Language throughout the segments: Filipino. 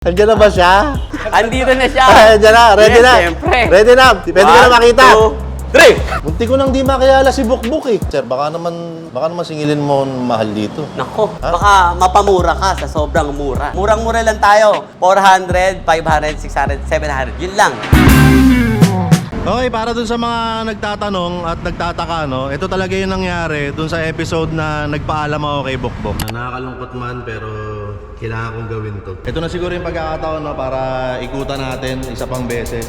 Andiyan na ba siya? Andito na siya. Andiyan na, ready Yes, na. Siyempre. Ready na. Pwede ko na makita. 1, 2, 3. Munti ko nang di makilala si Bukbuk eh. Sir, baka naman singilin mo ang mahal dito. Nako, baka mapamura ka sa sobrang mura. Murang-mura lang tayo. 400, 500, 600, 700. Yun lang. Okay, para dun sa mga nagtatanong at nagtataka, no? Ito talaga yung nangyari dun sa episode na nagpaalam ako kay Bukbuk. Nakakalungkot man, pero kailangan kong gawin to. Ito na siguro yung pagkakataon, no? Para ikutan natin isa pang beses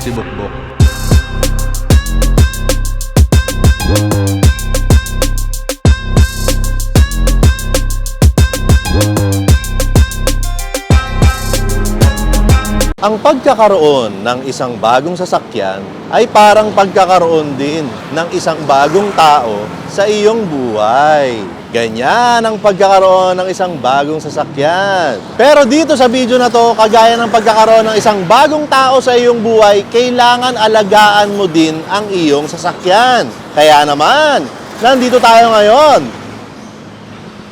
si Bukbuk. Ang pagkakaroon ng isang bagong sasakyan ay parang pagkakaroon din ng isang bagong tao sa iyong buhay. Ganyan ang pagkakaroon ng isang bagong sasakyan. Pero dito sa video na to, kagaya ng pagkakaroon ng isang bagong tao sa iyong buhay, kailangan alagaan mo din ang iyong sasakyan. Kaya naman, nandito tayo ngayon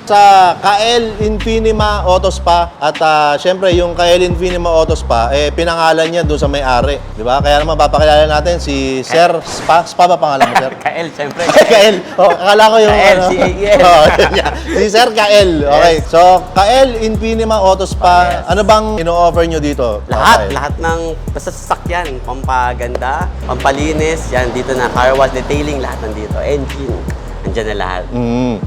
sa KL Infinima Auto Spa at syempre yung KL Infinima Auto Spa pinangalan niya doon sa may-ari, di ba? Kaya naman papakilala natin si Sir Spa ba pangalan mo, Sir? Kael, siyempre. KL. Oh, akala ko yung Kael, C-A-L. Oh, yun nga. Si Sir KL. Okay. Yes. So, KL Infinima Auto Spa, Yes. ano bang ino-offer nyo dito? Lahat, Okay. lahat ng basta sasakyan, pampaganda, pampalinis, yan, dito na, car wash, detailing, lahat nandito. Engine, andyan na lahat.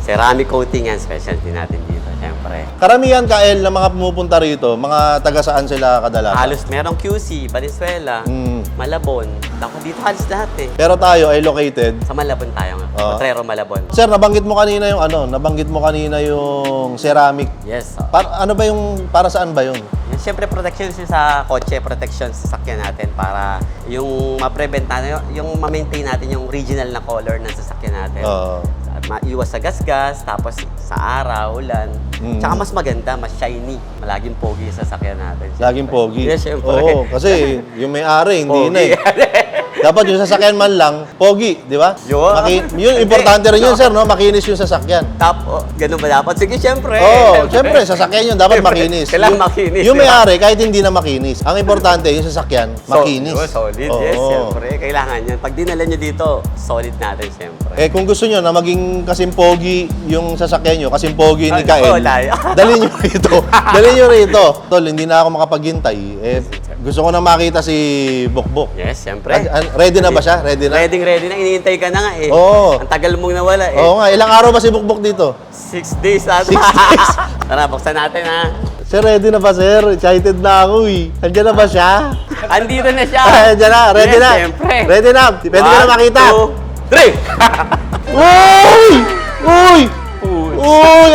Ceramic coating yan, specialty natin dito, syempre. Karamihan KL na mga pumupunta rito, mga taga saan sila kadalasan? Halos merong QC, Valenzuela, Malabon. Ako dito halos lahat eh. Pero tayo ay located. Sa Malabon tayo nga. Potrero, Malabon. Sir, nabanggit mo kanina yung ceramic. Yes. Ano ba yung, para saan ba yun? Yan, siyempre protection sa kotse, protection sa sasakyan natin para yung ma-prevent natin, yung ma-maintain natin yung original na color ng sasakyan natin. At maiwas sa gasgas, tapos sa araw, ulan. Tsaka mas maganda, mas shiny. Malaging pogi yung sasakyan natin. Laging pogi. Yes, syempre. Oo, kasi yung may-ari, hindi Pogi. na eh. Dapat yung sasakyan man lang, pogi, di ba? Yun. Yun, importante rin yun, sir, no? Makinis yung sasakyan. Ganun ba dapat? Sige, siyempre. Oo, siyempre, sasakyan yun, dapat makinis. Kailangan makinis. Yung di ba? may-ari, kahit hindi na makinis. Ang importante, yung sasakyan, makinis. Solid, yes, siyempre. Kailangan yan. Pag dinala nyo dito, solid natin, siyempre. Eh, kung gusto nyo na maging kasing pogi yung sasakyan nyo, kasing pogi ni Kael, dalhin nyo rito. Dalhin nyo rito. Tol, hindi na ako makapaghintay. Eh, gusto ko na makita si Bukbuk. Yes, siyempre. Ready na ba siya? Ready na? Ready na. Iniintay ka na nga eh. Oo. Ang tagal mong nawala eh. Oo nga, ilang araw ba si Bukbuk dito? 6 days ata. 6 days. Tara, buksan natin ha. Sir, ready na ba, sir? Excited na ako eh. Andiyan na ba siya? Andito na siya. Andiyan na, ready Yes, na. Siyempre. Ready na. Pwede ko na makita. 1, 2, 3. Uy! Uy! Uy!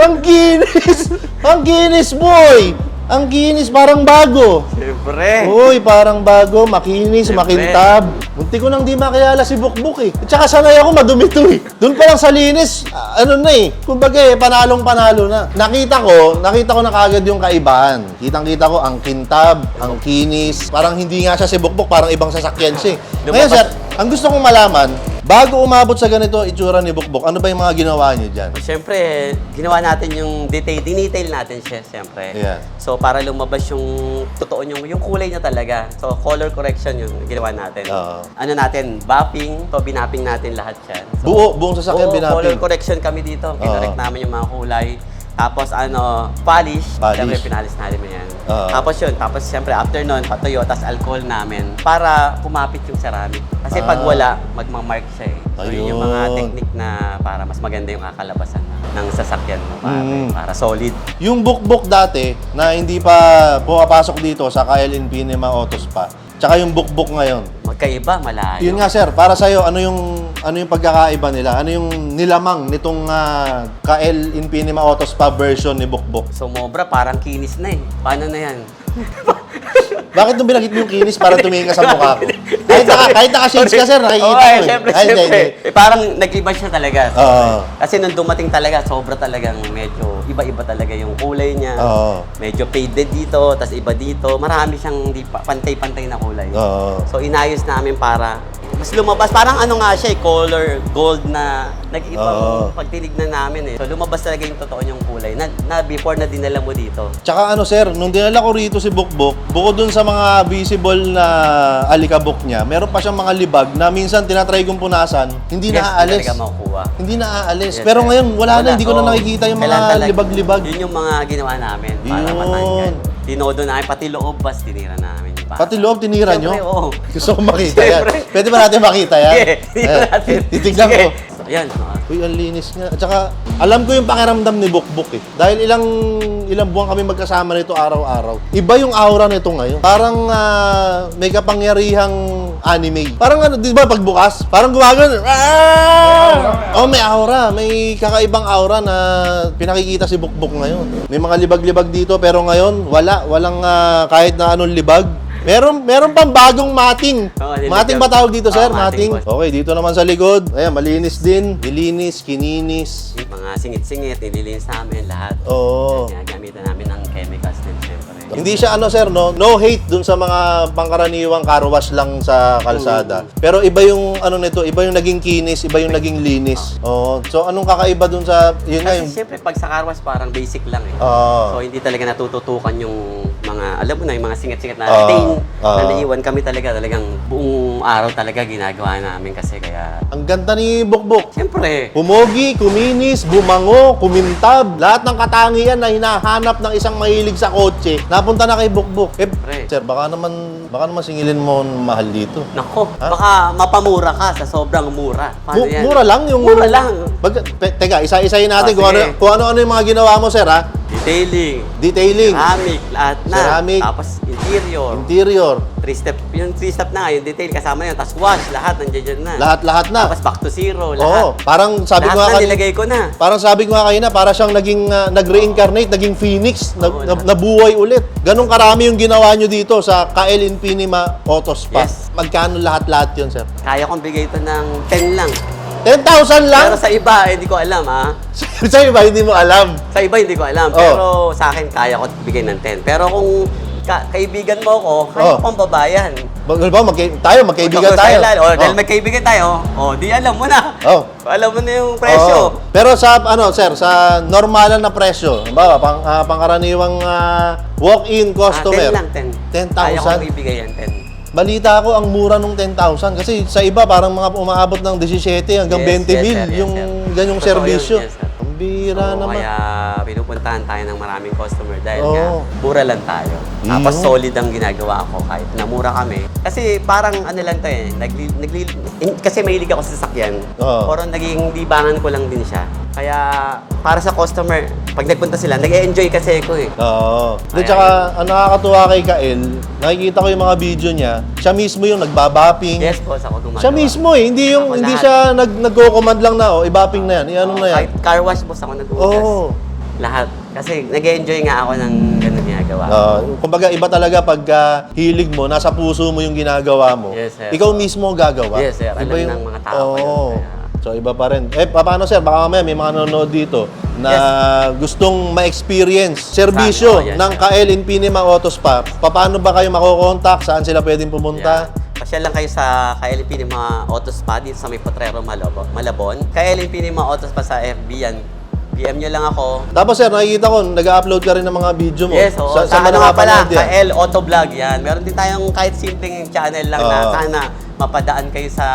Ang kinis! Ang kinis, boy! Ang kinis, parang bago. Siyempre. Uy, parang bago, makinis, Siyempre. makintab. Munti ko nang di makilala si Bukbuk eh. At saka sanay ako madumi to eh. Doon pa lang sa linis, ano na eh. Kumbaga eh, panalong-panalo na. Nakita ko na kagad yung kaibahan. Kitang-kita ko ang kintab, ang kinis. Parang hindi nga siya si Bukbuk, parang ibang sasakyan siya eh. Ngayon sir, ang gusto kong malaman, bago umabot sa ganito itsura ni Bukbuk, ano ba yung mga ginawa niyo dyan? Siyempre, ginawa natin yung detail natin siya, siyempre. Yeah. So, para lumabas yung totoo yung kulay niya talaga. So, color correction yung ginawa natin. Oo. Ano natin, buffing. So, binapping natin lahat yan. So, Buong sasakyan color binapping. correction kami dito. Kinorek namin yung mga kulay. Tapos polish. Siyempre, pinalis natin yan. Tapos yun, siyempre after nun, patuyo, tapos alcohol namin para pumapit yung ceramic. Kasi pag wala, magmamark siya eh. So yun yung mga technique na para mas maganda yung kakalabasan ng sasakyan mo para solid. Yung Bukbuk dati na hindi pa pumapasok dito sa KL Infinima Auto Spa, tsaka yung Bukbuk ngayon. Magkaiba, malayo. Yun nga sir, para sa'yo, ano yung pagkakaiba nila? Ano yung nilamang nitong KL Infinima Auto Spa version ni Bukbuk? Sumobra, parang kinis na eh. Paano na yan? Bakit nung binagit mo yung kinis para tumingin ka sa mukha ko? Kahit naka-shades ka, sir, nakikita ko. Eh. Siyempre, Ay, siyempre. hindi. Eh, parang nag-iba siya talaga. Oo. Kasi nung dumating talaga, sobra talagang medyo iba-iba talaga yung kulay niya. Oo. Medyo faded dito, tas iba dito. Marami siyang di pantay-pantay na kulay. Oo. So, inayos namin para mas lumabas. Parang ano nga siya, color gold na nag-ibang pagtinignan namin eh. So, lumabas talaga yung totoo yung kulay na before na dinala mo dito. Tsaka ano sir, nung dinala ko rito si Bukbuk, bukod dun sa mga visible na alikabok niya, meron pa siyang mga libag na minsan tinatry kong punasan, hindi naaalis. Hindi talaga makukuha. Hindi naaalis. Yes, Pero sir. ngayon, wala na, hindi ko na Oo. nakikita yung Kailangan mga talaga- libag-libag. Yun yung mga ginawa namin para Yun. matanggal. Tinodo namin, pati loob, bas tinira namin. Yung bata. Pati loob, tinira nyo? Siyempre, oo. Gusto ko makita yan. Siyempre. Pwede ba natin makita yan? Sige, tingnan natin. Titignan Sige. ko. So, yan. Uy, ang linis niya. At saka, alam ko yung pakiramdam ni Bukbuk eh. Dahil ilang buwan kami magkasama nito araw-araw. Iba yung aura nito ngayon. Parang may kapangyarihang anime. Parang ano, di ba pagbukas? Parang gumagano. Oh, may aura. May kakaibang aura na pinakikita si Bukbuk ngayon. May mga libag-libag dito pero ngayon, wala. Walang kahit na anong libag. Meron pang bagong mating. Oo, nilagyan. Mating ba tawag dito, sir? Oo, mating, boss. Okay, dito naman sa likod. Ayan, malinis din. Nilinis, kininis. Mga singit-singit, nililinis namin lahat. Oo. Ginagamitan namin ng chemicals din, siyempre. Hindi siya ano, sir, no hate dun sa mga pangkaraniwang car wash lang sa kalsada. Pero iba yung ano nito, iba yung naging kinis, iba yung naging linis. Oo. So anong kakaiba dun sa yun nga Kasi yung siyempre, pag sa car wash, parang basic lang eh. Oo. So, hindi talaga natututukan yung mga, alam mo na, yung mga singit-singit na Oo. stain Oo. na naiwan kami talagang buong araw talaga ginagawa namin kasi kaya, ang ganda ni Bukbuk. siyempre, Pumogi, kuminis, bumango, kumintab. Lahat ng katangian na hinahanap ng isang mahilig sa kotse, napunta na kay Bukbuk. Eh, Pre. sir, baka naman singilin mo ang mahal dito. nako, Ha? baka mapamura ka sa sobrang mura. Paano yan? Mura lang yung... Mura lang. Teka, isa-isahin natin Ah, sige. kung ano-ano yung mga ginawa mo, sir, ha? Detailing, Detailing, ceramic, lahat na. Ceramic. Tapos interior. interior, Yung 3-step na, yung detail kasama na yun. Tapos wash, lahat nandiyan dyan na. lahat-lahat na. Tapos back to zero, Oo, lahat. parang sabi ko nga Lahat na kanina, nilagay ko na. parang sabi ko nga kanina, para siyang naging nag-reincarnate, naging phoenix, Oo, lahat. nabuhay ulit. Ganong karami yung ginawa nyo dito sa KL Infinima Auto Spa. Yes. Magkano lahat-lahat yun, sir? Kaya kong bigay ito ng 10 lang. 10,000 lang? Pero sa iba, hindi ko alam ha. Sa iba, hindi mo alam. Sa iba, hindi ko alam. Oh. Pero sa akin, kaya ko bigay ng 10. Pero kung kaibigan mo ako, kaya Oh. ko pang babayan. Ba, magkaibigan tayo. Dahil magkaibigan tayo, di alam mo na. Oh. Alam mo na yung presyo. Oo. Pero sa sir, sa normalan na presyo, halimbawa pangkaraniwang walk-in customer, 10 lang, 10. 10,000. Kaya ko ibigay yan, 10. Balita ko ang mura nung 10,000 kasi sa iba parang mga umaabot ng 17 hanggang 20 Yes, mil sir, yes, yung sir. ganyong Totoo serbisyo. yun, yes, sir. Ang bira naman. Kaya pinupuntahan tayo ng maraming customer dahil Oo. nga, mura lang tayo. Tapos Yun. solid ang ginagawa ko kahit na mura kami. Kasi parang ano lang to eh, kasi mahilig ako sa sasakyan. Oo. Pero naging libangan ko lang din siya. Kaya para sa customer, pag nagpunta sila, nag-enjoy kasi ako eh. Oo. Then Kaya tsaka ang nakakatuwa kay Kael, nakikita ko yung mga video niya, siya mismo yung nagbabapping. Yes po, ako gumagawa. Siya mismo eh, hindi Ako hindi lahat. siya nagko-command lang na i-bapping na yan, i-ano na yan. Kahit car wash boss ako nag-uugas. Oo. Lahat. Kasi nag-enjoy nga ako ng ganun ginagawa. Kumbaga iba talaga pag hilig mo, nasa puso mo yung ginagawa mo. Yes, sir. Ikaw mismo ang gagawa. Yes, sir. Iba Alam ng mga tao pa yun, Oo. kaya- So iba pa rin. Paano sir? Baka mamaya may mga nanonood dito na gustong ma-experience serbisyo Saan? Oh, yes, ng sir. KL Infinima Auto Spa. Paano ba kayo makokontak? Saan sila pwedeng pumunta? Pasyal lang kayo sa KLP ni mga Auto Spa dito sa may Potrero, Malabon. KLP ni mga Auto Spa sa FB yan. PM nyo lang ako. Tapos sir, nakikita ko, nag-upload ka rin ng mga video mo. Yes, oo. Sa mga ano nga pala, napanood yan? KL Auto Vlog yan. Meron din tayong kahit simpleng channel lang na Oo. sana mapadaan kayo sa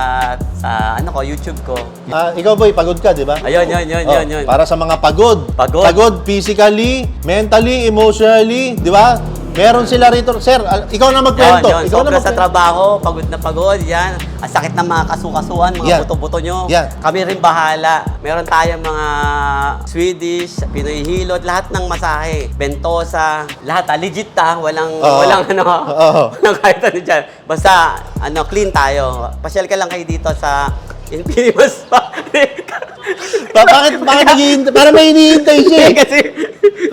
ano ko, YouTube ko. Ikaw boy, pagod ka, di ba? Ayun, yun. Para sa mga pagod. Pagod. Pagod physically, mentally, emotionally, di ba? Meron sila rito. Sir, ikaw na magkwento. Yun. Ikaw Sobra na sa trabaho, pagod na pagod, yan. Ang sakit ng mga kasukasuan, mga Yan. buto-buto nyo. Yan. Kami rin bahala. Meron tayong mga Swedish, Pinoy Hilot, lahat ng masahe. Bentosa, lahat. Legit walang Oo. walang ano. Oo. Walang kahit ano dyan. Basta, clean tayo. Pasyal ka lang kayo dito sa Infinimas Spa. Bakit naghihintay? Parang may hinihintay siya eh. Kasi,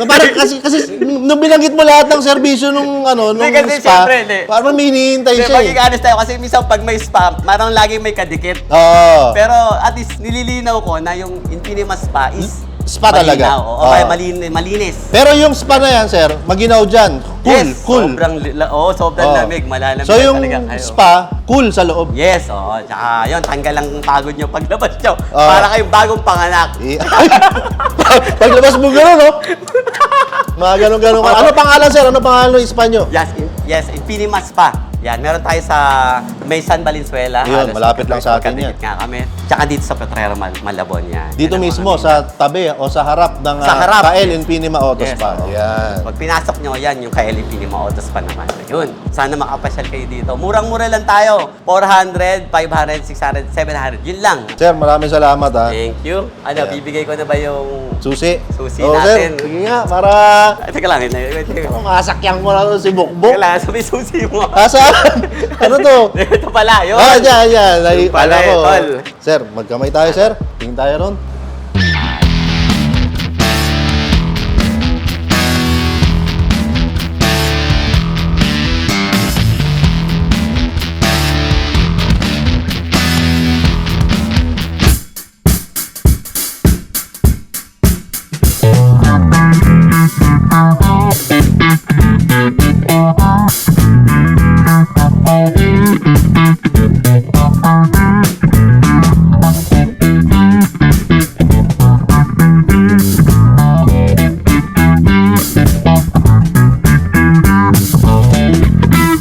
Parang kasi nung binanggit mo lahat ng serbisyo nung nung kasi spa, syempre, hindi. parang may hinihintay siya eh. maging honest tayo kasi minsan pag may spa, parang laging may kadikit. Oo. Pero at least nililinaw ko na yung Infinima Spa is Spa talaga. malinaw. O Oo. kaya malinis. Pero yung spa na yan, sir, maginaw dyan. Cool, Yes, cool. sobrang Oo. lamig, malalamig So yung talaga kayo. spa, cool sa loob. Yes, oo. Tsaka yun, tanggal ang pagod nyo paglabas nyo. Oo. Para kayong bagong panganak. Paglabas mo gano'n, no? Mga ganun-ganun. Ano pangalan, sir? Ano pangalan ng spa nyo? Yes, Infinima Spa. Yan, meron tayo sa May San Valenzuela. Yun, malapit lang sa atin yan. magkadikit nga kami. Tsaka dito sa Petrero, Malabon yan. Dito Yan ang mismo, mga sa tabi o sa harap ng Sa harap. Kael Infinima Auto Yes, Spa. oo. Yan. Pag pinasok nyo, yan yung kay Infinima Autos pa naman. Yun, sana makapasyal kayo dito. Murang-mura lang tayo. 400, 500, 600, 700. Yun lang. Sir, maraming salamat ha. Thank you. Ano, Yeah. bibigay ko na ba yung... Susi. Susi Oo, natin. Sir, sige nga, para Teka lang, wait. masakyan mo na si Teka Bukbok. lang, sabi susi mo. Saan? Ano to? Ito pala, yun. Dyan. Yung pala, Kala ko. tol. Sir, magkamay tayo, sir. Tingin tayo ron.